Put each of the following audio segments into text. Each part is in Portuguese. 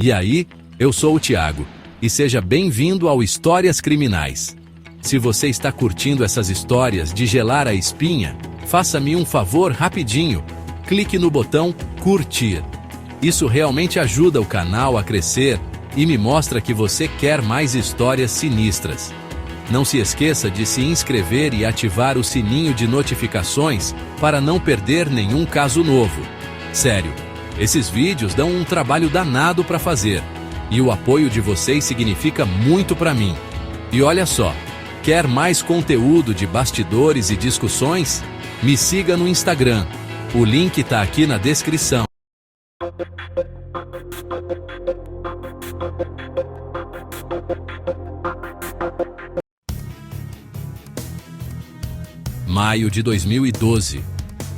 E aí, eu sou o Thiago, e seja bem-vindo ao Histórias Criminais. Se você está curtindo essas histórias de gelar a espinha, faça-me um favor rapidinho, clique no botão curtir. Isso realmente ajuda o canal a crescer e me mostra que você quer mais histórias sinistras. Não se esqueça de se inscrever e ativar o sininho de notificações para não perder nenhum caso novo. Sério, esses vídeos dão um trabalho danado para fazer, e o apoio de vocês significa muito para mim. E olha só, quer mais conteúdo de bastidores e discussões? Me siga no Instagram, o link tá aqui na descrição. Maio de 2012.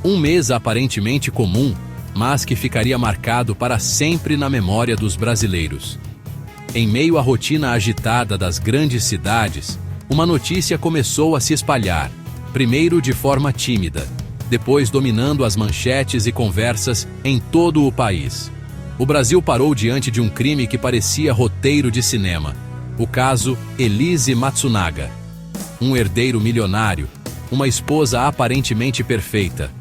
Um mês aparentemente comum, mas que ficaria marcado para sempre na memória dos brasileiros. Em meio à rotina agitada das grandes cidades, uma notícia começou a se espalhar, primeiro de forma tímida, depois dominando as manchetes e conversas em todo o país. O Brasil parou diante de um crime que parecia roteiro de cinema. O caso Elise Matsunaga. Um herdeiro milionário, uma esposa aparentemente perfeita,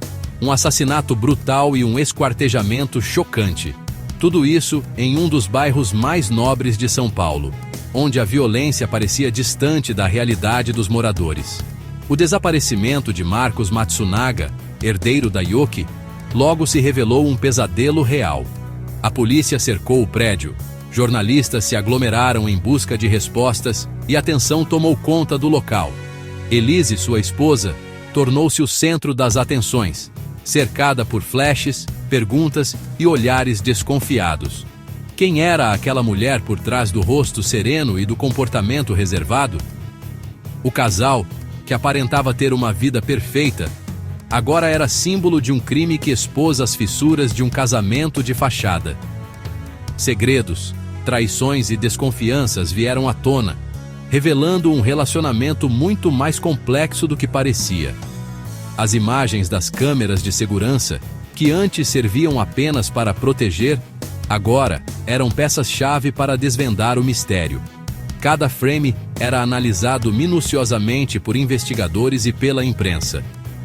um assassinato brutal e um esquartejamento chocante. Tudo isso em um dos bairros mais nobres de São Paulo, onde a violência parecia distante da realidade dos moradores. O desaparecimento de Marcos Matsunaga, herdeiro da Yoki, logo se revelou um pesadelo real. A polícia cercou o prédio, jornalistas se aglomeraram em busca de respostas e a tensão tomou conta do local. Elise, sua esposa, tornou-se o centro das atenções, cercada por flashes, perguntas e olhares desconfiados. Quem era aquela mulher por trás do rosto sereno e do comportamento reservado? O casal, que aparentava ter uma vida perfeita, agora era símbolo de um crime que expôs as fissuras de um casamento de fachada. Segredos, traições e desconfianças vieram à tona, revelando um relacionamento muito mais complexo do que parecia. As imagens das câmeras de segurança, que antes serviam apenas para proteger, agora eram peças-chave para desvendar o mistério. Cada frame era analisado minuciosamente por investigadores e pela imprensa.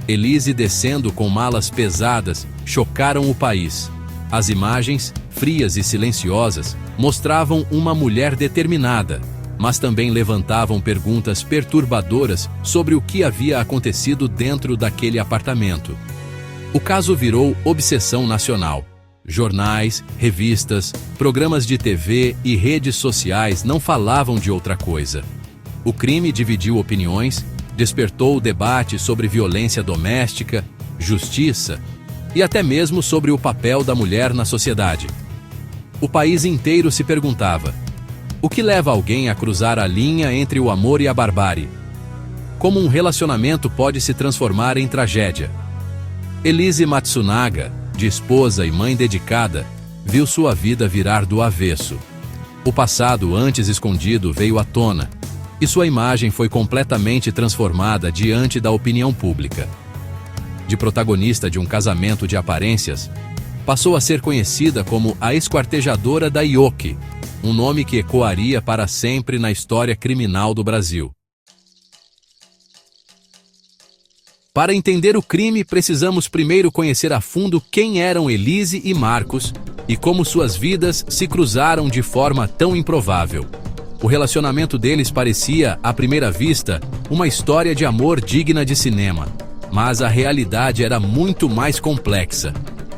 Elise descendo com malas pesadas chocaram o país. As imagens, frias e silenciosas, mostravam uma mulher determinada, mas também levantavam perguntas perturbadoras sobre o que havia acontecido dentro daquele apartamento. O caso virou obsessão nacional. Jornais, revistas, programas de TV e redes sociais não falavam de outra coisa. O crime dividiu opiniões, despertou o debate sobre violência doméstica, justiça e até mesmo sobre o papel da mulher na sociedade. O país inteiro se perguntava: o que leva alguém a cruzar a linha entre o amor e a barbárie? Como um relacionamento pode se transformar em tragédia? Elise Matsunaga, de esposa e mãe dedicada, viu sua vida virar do avesso. O passado antes escondido veio à tona, e sua imagem foi completamente transformada diante da opinião pública. De protagonista de um casamento de aparências, passou a ser conhecida como a esquartejadora da Yoki, um nome que ecoaria para sempre na história criminal do Brasil. Para entender o crime, precisamos primeiro conhecer a fundo quem eram Elise e Marcos e como suas vidas se cruzaram de forma tão improvável. O relacionamento deles parecia, à primeira vista, uma história de amor digna de cinema, mas a realidade era muito mais complexa.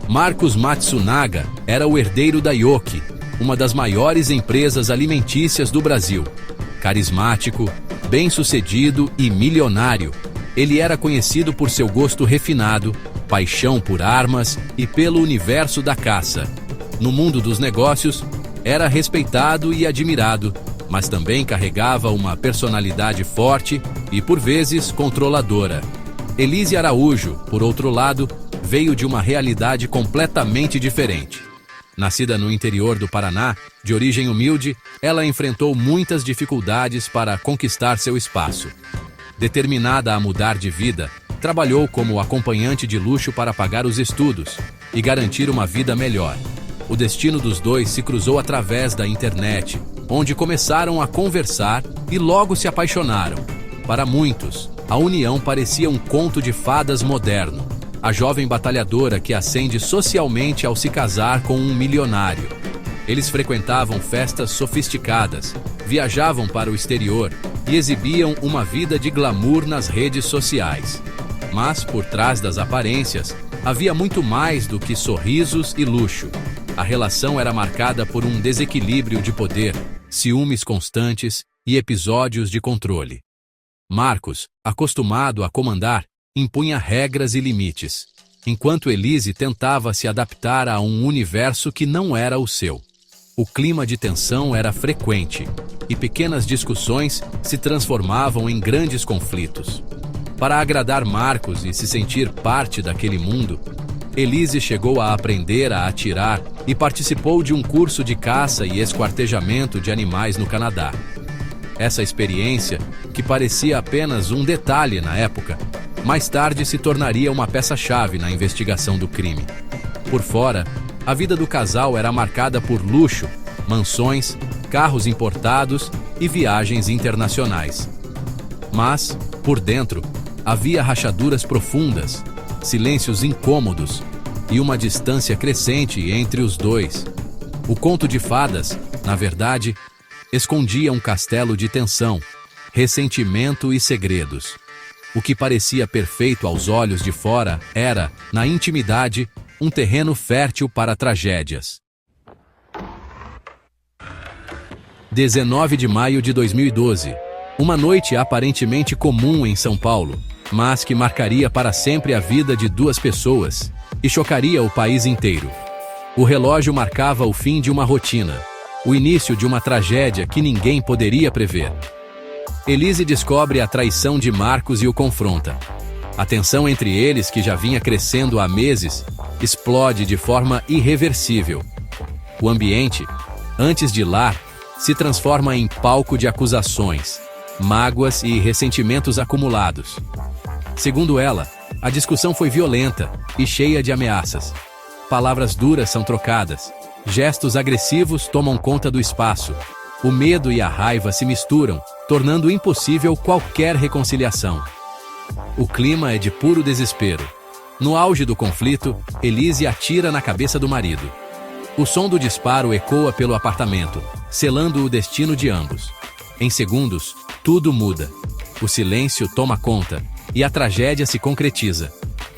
Marcos Matsunaga era o herdeiro da Yoki, uma das maiores empresas alimentícias do Brasil. Carismático, bem-sucedido e milionário, ele era conhecido por seu gosto refinado, paixão por armas e pelo universo da caça. No mundo dos negócios, era respeitado e admirado, mas também carregava uma personalidade forte e, por vezes, controladora. Elise Araújo, por outro lado, veio de uma realidade completamente diferente. Nascida no interior do Paraná, de origem humilde, ela enfrentou muitas dificuldades para conquistar seu espaço. Determinada a mudar de vida, trabalhou como acompanhante de luxo para pagar os estudos e garantir uma vida melhor. O destino dos dois se cruzou através da internet, onde começaram a conversar e logo se apaixonaram. Para muitos, a união parecia um conto de fadas moderno. A jovem batalhadora que ascende socialmente ao se casar com um milionário. Eles frequentavam festas sofisticadas, viajavam para o exterior e exibiam uma vida de glamour nas redes sociais. Mas, por trás das aparências, havia muito mais do que sorrisos e luxo. A relação era marcada por um desequilíbrio de poder, ciúmes constantes e episódios de controle. Marcos, acostumado a comandar, impunha regras e limites, enquanto Elise tentava se adaptar a um universo que não era o seu. O clima de tensão era frequente, e pequenas discussões se transformavam em grandes conflitos. Para agradar Marcos e se sentir parte daquele mundo, Elise chegou a aprender a atirar e participou de um curso de caça e esquartejamento de animais no Canadá. Essa experiência, que parecia apenas um detalhe na época, mais tarde se tornaria uma peça-chave na investigação do crime. Por fora, a vida do casal era marcada por luxo, mansões, carros importados e viagens internacionais. Mas, por dentro, havia rachaduras profundas, silêncios incômodos e uma distância crescente entre os dois. O conto de fadas, na verdade, escondia um castelo de tensão, ressentimento e segredos. O que parecia perfeito aos olhos de fora era, na intimidade, um terreno fértil para tragédias. 19 de maio de 2012. Uma noite aparentemente comum em São Paulo, mas que marcaria para sempre a vida de duas pessoas e chocaria o país inteiro. O relógio marcava o fim de uma rotina, o início de uma tragédia que ninguém poderia prever. Elise descobre a traição de Marcos e o confronta. A tensão entre eles, que já vinha crescendo há meses, explode de forma irreversível. O ambiente, antes de lar, se transforma em palco de acusações, mágoas e ressentimentos acumulados. Segundo ela, a discussão foi violenta e cheia de ameaças. Palavras duras são trocadas, gestos agressivos tomam conta do espaço. O medo e a raiva se misturam, tornando impossível qualquer reconciliação. O clima é de puro desespero. No auge do conflito, Elise atira na cabeça do marido. O som do disparo ecoa pelo apartamento, selando o destino de ambos. Em segundos, tudo muda. O silêncio toma conta e a tragédia se concretiza.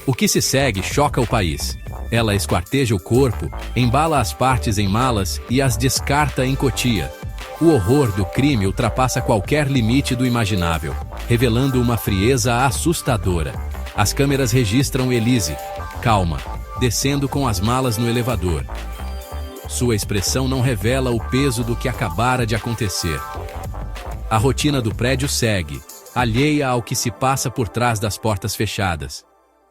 O que se segue choca o país. Ela esquarteja o corpo, embala as partes em malas e as descarta em Cotia. O horror do crime ultrapassa qualquer limite do imaginável, revelando uma frieza assustadora. As câmeras registram Elise, calma, descendo com as malas no elevador. Sua expressão não revela o peso do que acabara de acontecer. A rotina do prédio segue, alheia ao que se passa por trás das portas fechadas.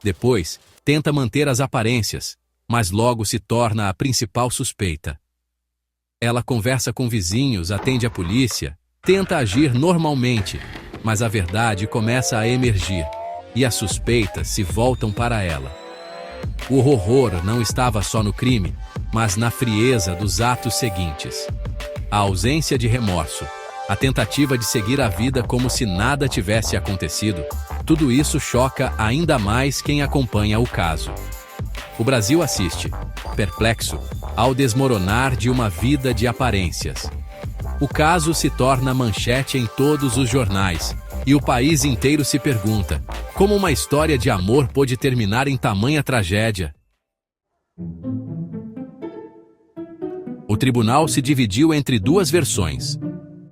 Depois, tenta manter as aparências, mas logo se torna a principal suspeita. Ela conversa com vizinhos, atende a polícia, tenta agir normalmente, mas a verdade começa a emergir, e as suspeitas se voltam para ela. O horror não estava só no crime, mas na frieza dos atos seguintes. A ausência de remorso, a tentativa de seguir a vida como se nada tivesse acontecido, tudo isso choca ainda mais quem acompanha o caso. O Brasil assiste, perplexo, ao desmoronar de uma vida de aparências. O caso se torna manchete em todos os jornais, e o país inteiro se pergunta: como uma história de amor pôde terminar em tamanha tragédia? O tribunal se dividiu entre duas versões.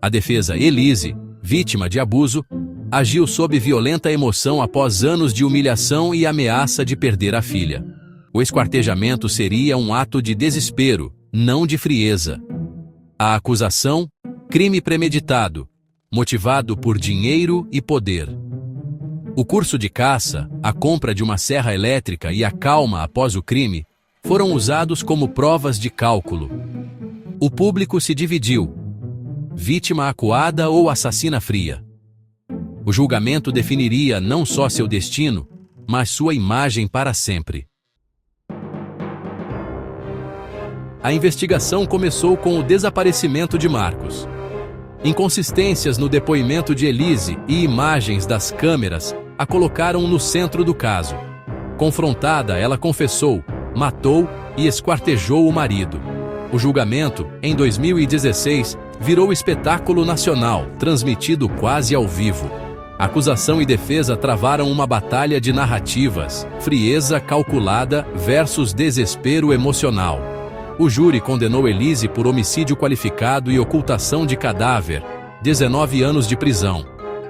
A defesa Elise, vítima de abuso, agiu sob violenta emoção após anos de humilhação e ameaça de perder a filha. O esquartejamento seria um ato de desespero, não de frieza. A acusação, crime premeditado, motivado por dinheiro e poder. O curso de caça, a compra de uma serra elétrica e a calma após o crime foram usados como provas de cálculo. O público se dividiu: vítima acuada ou assassina fria. O julgamento definiria não só seu destino, mas sua imagem para sempre. a investigação começou com o desaparecimento de Marcos. Inconsistências no depoimento de Elise e imagens das câmeras a colocaram no centro do caso. Confrontada, ela confessou, matou e esquartejou o marido. O julgamento, em 2016, virou espetáculo nacional, transmitido quase ao vivo. Acusação e defesa travaram uma batalha de narrativas, frieza calculada versus desespero emocional. O júri condenou Elise por homicídio qualificado e ocultação de cadáver, 19 anos de prisão.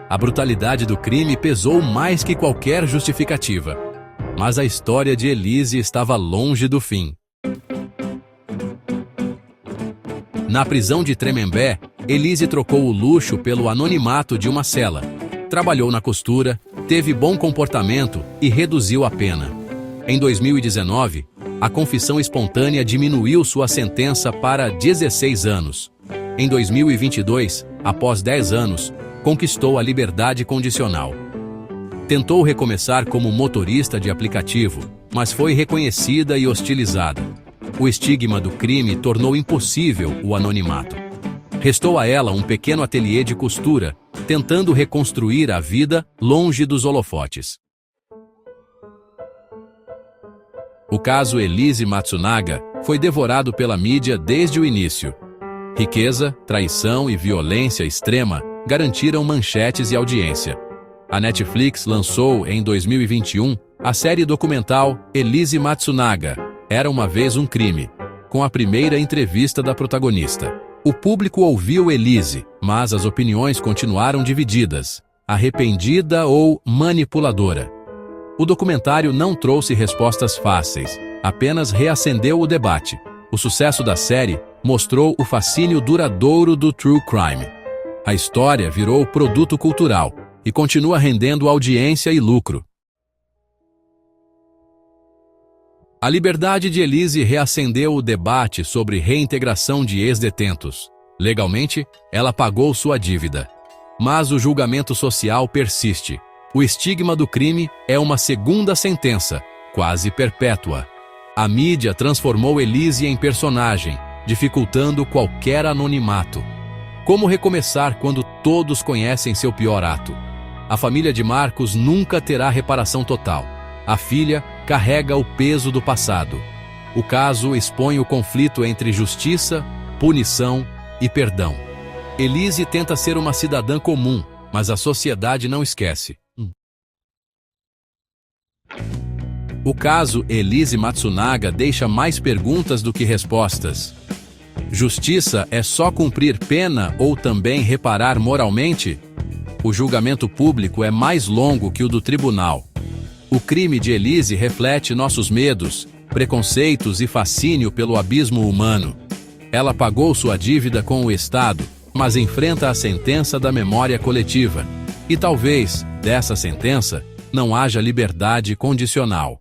A brutalidade do crime pesou mais que qualquer justificativa. Mas a história de Elise estava longe do fim. Na prisão de Tremembé, Elise trocou o luxo pelo anonimato de uma cela. Trabalhou na costura, teve bom comportamento e reduziu a pena. Em 2019, a confissão espontânea diminuiu sua sentença para 16 anos. Em 2022, após 10 anos, conquistou a liberdade condicional. Tentou recomeçar como motorista de aplicativo, mas foi reconhecida e hostilizada. O estigma do crime tornou impossível o anonimato. Restou a ela um pequeno ateliê de costura, tentando reconstruir a vida longe dos holofotes. O caso Elise Matsunaga foi devorado pela mídia desde o início. Riqueza, traição e violência extrema garantiram manchetes e audiência. A Netflix lançou, em 2021, a série documental Elise Matsunaga, Era uma Vez um Crime, com a primeira entrevista da protagonista. O público ouviu Elise, mas as opiniões continuaram divididas, arrependida ou manipuladora. O documentário não trouxe respostas fáceis, apenas reacendeu o debate. O sucesso da série mostrou o fascínio duradouro do true crime. A história virou produto cultural e continua rendendo audiência e lucro. A liberdade de Elise reacendeu o debate sobre reintegração de ex-detentos. Legalmente, ela pagou sua dívida. Mas o julgamento social persiste. O estigma do crime é uma segunda sentença, quase perpétua. A mídia transformou Elise em personagem, dificultando qualquer anonimato. Como recomeçar quando todos conhecem seu pior ato? A família de Marcos nunca terá reparação total. A filha carrega o peso do passado. O caso expõe o conflito entre justiça, punição e perdão. Elise tenta ser uma cidadã comum, mas a sociedade não esquece. O caso Elise Matsunaga deixa mais perguntas do que respostas. Justiça é só cumprir pena ou também reparar moralmente? O julgamento público é mais longo que o do tribunal. O crime de Elise reflete nossos medos, preconceitos e fascínio pelo abismo humano. Ela pagou sua dívida com o Estado, mas enfrenta a sentença da memória coletiva. E talvez, dessa sentença, não haja liberdade condicional.